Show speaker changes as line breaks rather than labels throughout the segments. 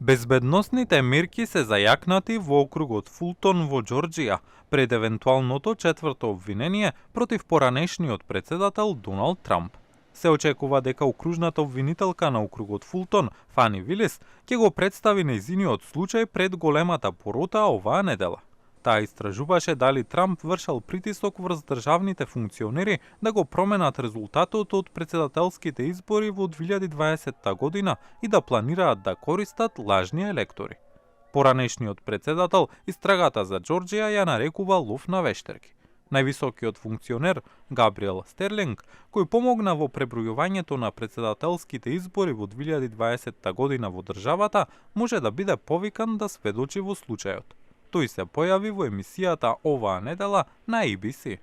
Безбедносните мерки се зајакнати во округот Фултон во Џорџија пред евентуалното четврто обвинение против поранешниот председател Доналд Трамп. Се очекува дека окружната обвинителка на округот Фултон, Фани Вилис, ќе го представи нејзиниот случај пред големата порота оваа недела. Таа истражуваше дали Трамп вршал притисок врз државните функционери да го променат резултатот од председателските избори во 2020 година и да планираат да користат лажни електори. Поранешниот председател истрагата за Џорџија ја нарекува лов на вештерки. Највисокиот функционер, Габриел Стерлинг, кој помогна во пребројувањето на председателските избори во 2020 година во државата, може да биде повикан да сведочи во случајот. Тој се појави во емисијата оваа недела на ABC.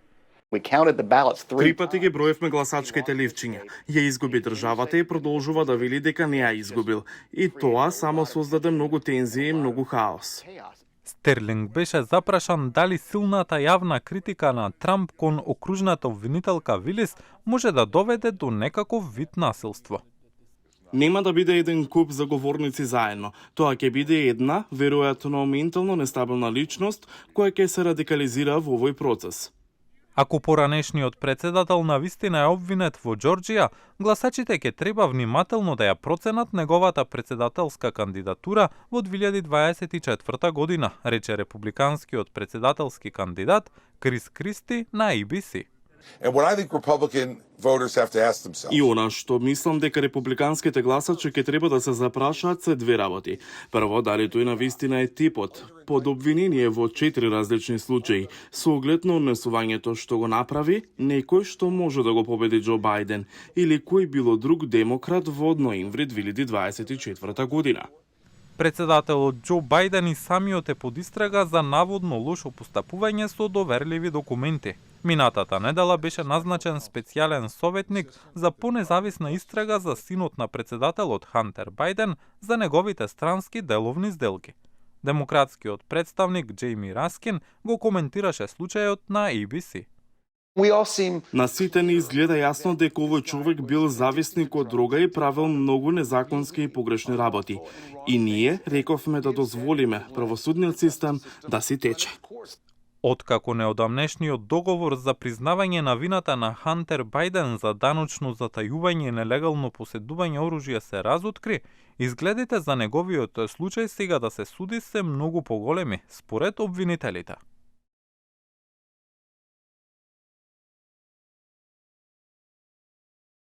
Три пати ги броевме гласачките ливчиња. Ја изгуби државата и продолжува да вели дека не ја изгубил. И тоа само создаде многу тензија и многу хаос.
Стерлинг беше запрашан дали силната јавна критика на Трамп кон окружната обвинителка Вилис може да доведе до некаков вид насилство.
Нема да биде еден куп заговорници заедно. Тоа ќе биде една, веројатно ментално нестабилна личност, која ќе се радикализира во овој процес.
Ако поранешниот председател навистина е обвинет во Џорџија, гласачите ќе треба внимателно да ја проценат неговата председателска кандидатура во 2024 година, рече републиканскиот председателски кандидат Крис Кристи на ABC.
И она што мислам дека републиканските гласачи ќе треба да се запрашаат се две работи. Прво, дали тој навистина е типот под обвинение во 4 различни случаи, со оглед на однесувањето што го направи некој што може да го победи Џо Бајден или кој било друг демократ во ноември 2024 година.
Председателот Џо Бајден и самиот е под истрага за наводно лошо постапување со доверливи документи. Минатата недела беше назначен специјален советник за понезависна истрага за синот на председателот Хантер Бајден за неговите странски деловни сделки. Демократскиот представник Џејми Раскин го коментираше случајот на ABC.
На сите ни изгледа јасно дека овој човек бил зависник од дрога и правил многу незаконски и погрешни работи. И ние рековме да дозволиме правосудниот систем да си тече.
Откако неодамнешниот договор за признавање на вината на Хантер Бајден за даночно затајување и нелегално поседување оружје се разоткри, изгледите за неговиот случај сега да се суди се многу поголеми, според обвинителите.